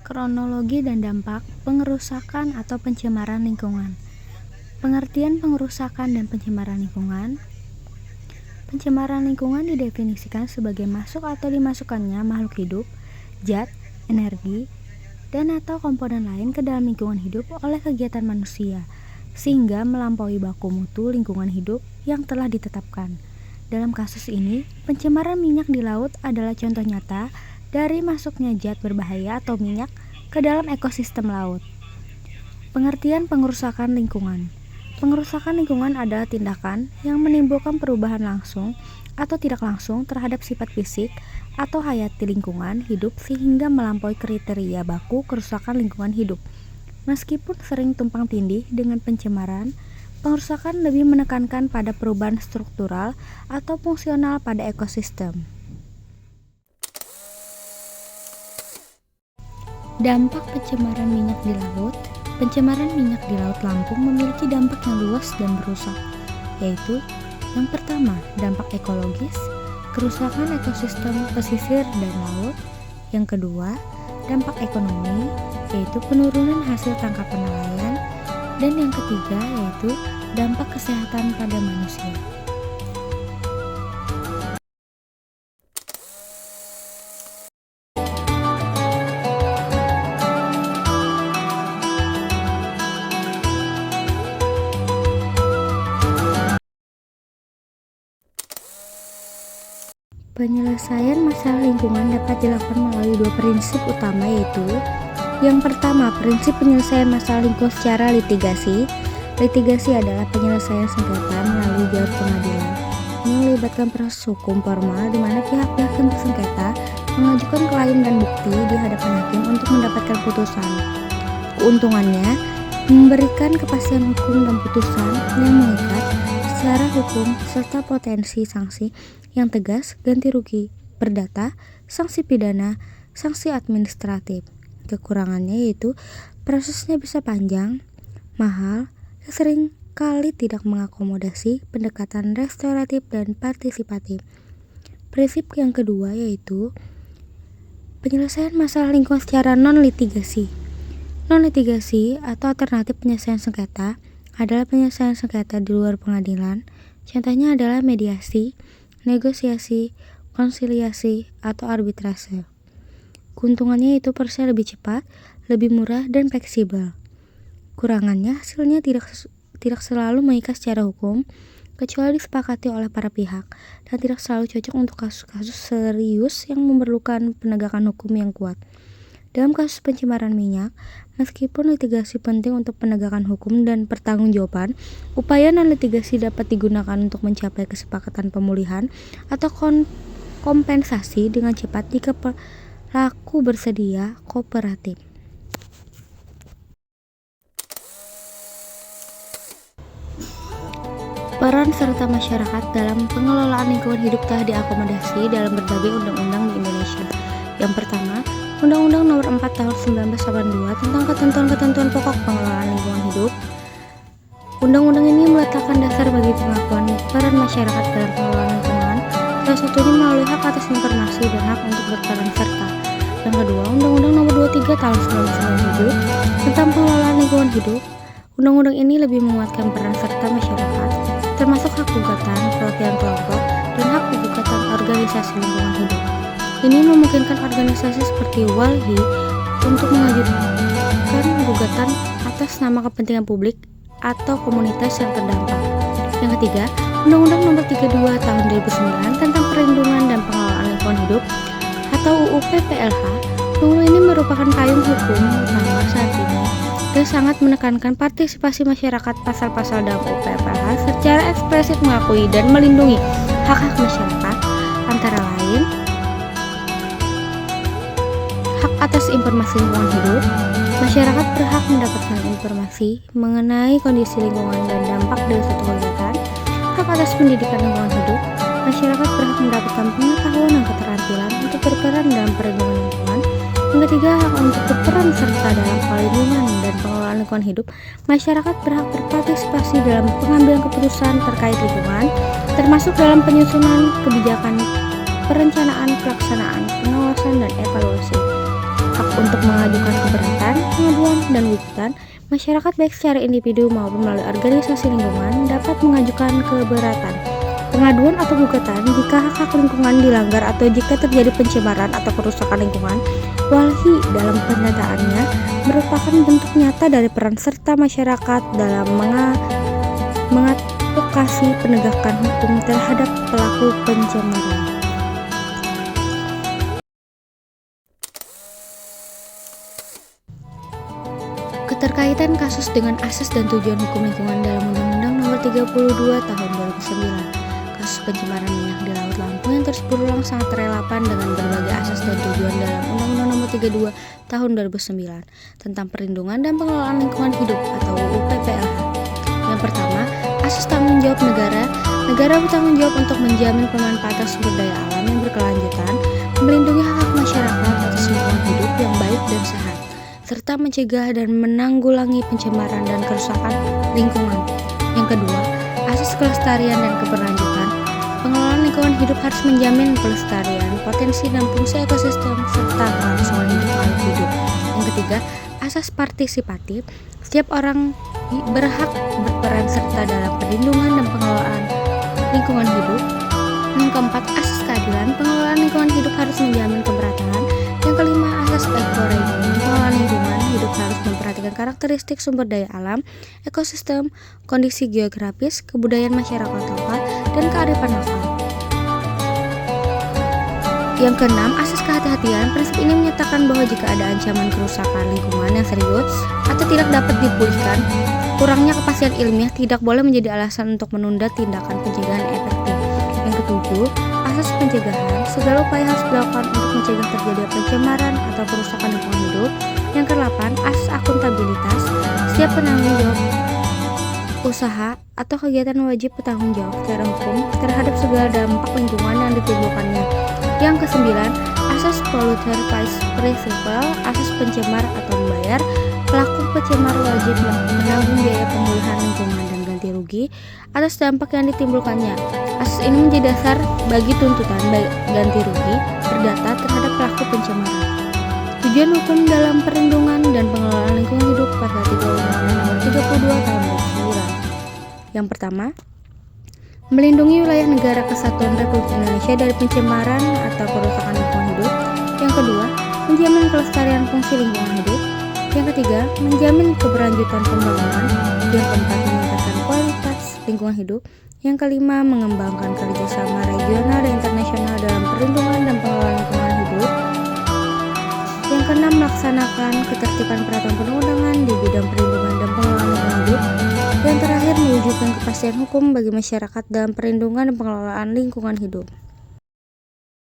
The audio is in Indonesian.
Kronologi dan dampak pengerusakan atau pencemaran lingkungan. Pengertian pengerusakan dan pencemaran lingkungan. Pencemaran lingkungan didefinisikan sebagai masuk atau dimasukkannya makhluk hidup, zat, energi, dan atau komponen lain ke dalam lingkungan hidup oleh kegiatan manusia, sehingga melampaui baku mutu lingkungan hidup yang telah ditetapkan. Dalam kasus ini, pencemaran minyak di laut adalah contoh nyata dari masuknya zat berbahaya atau minyak ke dalam ekosistem laut. Pengertian pengerusakan lingkungan. Pengerusakan lingkungan adalah tindakan yang menimbulkan perubahan langsung atau tidak langsung terhadap sifat fisik atau hayati lingkungan hidup sehingga melampaui kriteria baku kerusakan lingkungan hidup. Meskipun sering tumpang tindih dengan pencemaran, pengerusakan lebih menekankan pada perubahan struktural atau fungsional pada ekosistem. Dampak pencemaran minyak di laut. Pencemaran minyak di Laut Lampung memiliki dampak yang luas dan merusak, yaitu yang pertama, dampak ekologis, kerusakan ekosistem pesisir dan laut. Yang kedua, dampak ekonomi, yaitu penurunan hasil tangkapan nelayan. Dan yang ketiga, yaitu dampak kesehatan pada manusia. Penyelesaian masalah lingkungan dapat dilakukan melalui dua prinsip utama, yaitu yang pertama, prinsip penyelesaian masalah lingkungan secara litigasi. Litigasi adalah penyelesaian sengketa melalui jalur pengadilan. Ini melibatkan proses hukum formal di mana pihak-pihak yang bersengketa mengajukan klaim dan bukti di hadapan hakim untuk mendapatkan putusan. Keuntungannya, memberikan kepastian hukum dan putusan yang mengikat secara hukum serta potensi sanksi yang tegas, ganti rugi, perdata, sanksi pidana, sanksi administratif. Kekurangannya yaitu prosesnya bisa panjang, mahal, dan sering kali tidak mengakomodasi pendekatan restoratif dan partisipatif. Prinsip yang kedua yaitu penyelesaian masalah lingkungan secara non-litigasi. Non-litigasi atau alternatif penyelesaian sengketa adalah penyelesaian sengketa di luar pengadilan. Contohnya adalah mediasi, negosiasi, konsiliasi, atau arbitrase. Keuntungannya yaitu prosesnya lebih cepat, lebih murah, dan fleksibel. Kurangannya hasilnya tidak selalu mengikat secara hukum, kecuali disepakati oleh para pihak, dan tidak selalu cocok untuk kasus-kasus serius yang memerlukan penegakan hukum yang kuat. Dalam kasus pencemaran minyak, meskipun litigasi penting untuk penegakan hukum dan pertanggungjawaban, upaya non-litigasi dapat digunakan untuk mencapai kesepakatan pemulihan atau kompensasi dengan cepat jika pelaku bersedia kooperatif. Peran serta masyarakat dalam pengelolaan lingkungan hidup telah diakomodasi dalam berbagai undang-undang di Indonesia. Yang pertama, Undang-Undang Nomor 4 Tahun 1982 tentang ketentuan-ketentuan pokok pengelolaan lingkungan hidup. Undang-undang ini meletakkan dasar bagi pengakuan peran masyarakat dalam pengelolaan lingkungan, salah satunya melalui hak atas informasi dan hak untuk berperan serta. Yang kedua, Undang-Undang Nomor 23 Tahun 1997 tentang pengelolaan lingkungan hidup. Undang-undang ini lebih menguatkan peran serta masyarakat, termasuk hak gugatan, perwakilan kelompok, dan hak gugatan organisasi lingkungan hidup. Ini memungkinkan organisasi seperti WALHI untuk mengajukan gugatan atas nama kepentingan publik atau komunitas yang terdampak. Yang ketiga, Undang-Undang Nomor 32 Tahun 2009 tentang perlindungan dan pengelolaan lingkungan hidup atau UU PPLH. Undang-undang ini merupakan payung hukum utama saat ini dan sangat menekankan partisipasi masyarakat. Pasal-pasal dalam UU PPLH secara eksplisit mengakui dan melindungi hak-hak masyarakat, antara lain hak atas informasi lingkungan hidup. Masyarakat berhak mendapatkan informasi mengenai kondisi lingkungan dan dampak dari suatu kegiatan. Hak atas pendidikan lingkungan hidup. Masyarakat berhak mendapatkan pengetahuan dan keterampilan untuk berperan dalam perlindungan lingkungan. Yang ketiga, hak untuk berperan serta dalam pelindungan dan pengelolaan lingkungan hidup. Masyarakat berhak berpartisipasi dalam pengambilan keputusan terkait lingkungan, termasuk dalam penyusunan kebijakan, perencanaan, pelaksanaan, pengawasan, dan evaluasi. hak untuk mengajukan keberatan, pengaduan, dan gugatan. Masyarakat baik secara individu maupun melalui organisasi lingkungan dapat mengajukan keberatan, pengaduan atau gugatan jika hak-hak lingkungan dilanggar atau jika terjadi pencemaran atau kerusakan lingkungan. WALHI dalam pendataannya merupakan bentuk nyata dari peran serta masyarakat dalam mengadvokasi penegakan hukum terhadap pelaku pencemaran. Keterkaitan kasus dengan asas dan tujuan hukum lingkungan dalam Undang-Undang Nomor 32 Tahun 2009. Kasus pencemaran minyak di Laut Lampung yang terus berulang sangat relevan dengan berbagai asas dan tujuan dalam Undang-Undang Nomor 32 Tahun 2009 tentang perlindungan dan pengelolaan lingkungan hidup atau UU PPLH. Yang pertama, asas tanggung jawab negara. Negara bertanggung jawab untuk menjamin pemanfaatan sumber daya alam yang berkelanjutan, melindungi hak-hak masyarakat atas lingkungan hidup yang baik dan sehat, serta mencegah dan menanggulangi pencemaran dan kerusakan lingkungan. Yang kedua, asas kelestarian dan keberlanjutan. Pengelolaan lingkungan hidup harus menjamin pelestarian, potensi dan fungsi ekosistem, serta kelangsungan makhluk hidup. Yang ketiga, asas partisipatif. Setiap orang berhak berperan serta dalam perlindungan dan pengelolaan lingkungan hidup. Yang keempat, asas keadilan. Pengelolaan lingkungan hidup harus menjamin keberatan. Yang kelima, asas ekoregio. Pengelolaan lingkungan hidup harus memperhatikan karakteristik sumber daya alam, ekosistem, kondisi geografis, kebudayaan masyarakat lokal, dan kearifan lokal. Yang keenam, asas kehati-hatian. Prinsip ini menyatakan bahwa jika ada ancaman kerusakan lingkungan yang serius atau tidak dapat dipulihkan, kurangnya kepastian ilmiah tidak boleh menjadi alasan untuk menunda tindakan pencegahan efektif. Yang ketujuh, asas pencegahan. Segala upaya harus dilakukan untuk mencegah terjadinya pencemaran atau kerusakan lingkungan hidup. Yang kedelapan, asas akuntabilitas. Setiap penanggung jawab usaha atau kegiatan wajib bertanggung jawab secara hukum terhadap segala dampak lingkungan yang ditimbulkannya. Yang kesembilan, asas polluter pays principle. Asas pencemar atau membayar. Pelaku pencemar wajib menanggung biaya pemulihan lingkungan dan ganti rugi atas dampak yang ditimbulkannya. Asas ini menjadi dasar bagi tuntutan ganti rugi perdata terhadap pelaku pencemaran. Tujuan hukum dalam perlindungan dan pengelolaan lingkungan hidup pasal 3 Undang-Undang Nomor 32 Tahun 2009. Yang pertama, melindungi wilayah negara kesatuan Republik Indonesia dari pencemaran atau kerusakan lingkungan hidup. Yang kedua, menjamin kelestarian fungsi lingkungan hidup. Yang ketiga, menjamin keberlanjutan pembangunan. Yang keempat, meningkatkan kualitas lingkungan hidup. Yang kelima, mengembangkan kerjasama regional dan internasional dalam perlindungan dan pengelolaan lingkungan hidup. Yang keenam, melaksanakan ketertiban peraturan perundang-undangan di bidang perlindungan dan pengelolaan lingkungan hidup. Yang terakhir, mewujudkan kepastian hukum bagi masyarakat dalam perlindungan dan pengelolaan lingkungan hidup.